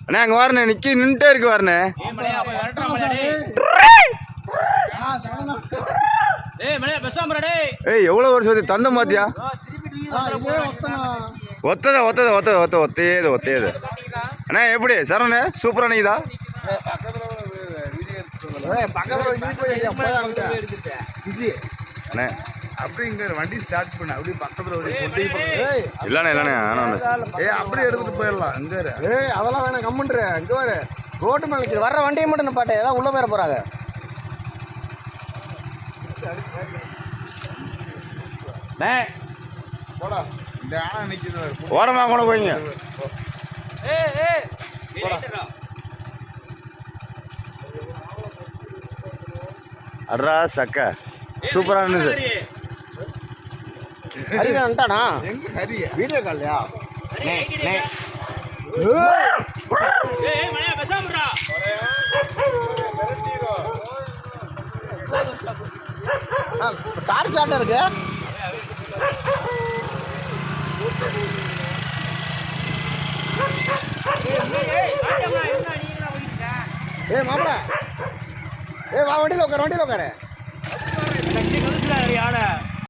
அண்ணே அங்கே வரண்ணே நின்றுட்டே இருக்கு வரண்ணே. ஏய் எவ்வளோ வருஷம் தந்த மாத்தியா? ஒத்தையது அண்ணா எப்படி சரவண்ணே சூப்பரா நீதா? அண்ணே அப்படி இங்க வண்டி ஸ்டார்ட் பண்ண அப்படியே பக்கத்துல இல்லண்ணே அப்படியே எடுத்துட்டு போயிடலாம். இங்க அதெல்லாம் வேணாம் கம்முன்ற இங்க வர ரோட்டு மேலே வர்ற வண்டியை மட்டும் பாட்டு ஏதாவது உள்ள போயிட போறாங்க. போடா இந்த ஆனா நிக்குது ஓரமாக கூட போய்ங்க. அட்ரா சக்கா சூப்பரா இருந்துச்சு. ஹரி வந்துட்டானா? எங்க ஹரிய வீடியோ கால்லையா? கார் சாட்டா இருக்கு. மாப்பிள வண்டியில் உட்கார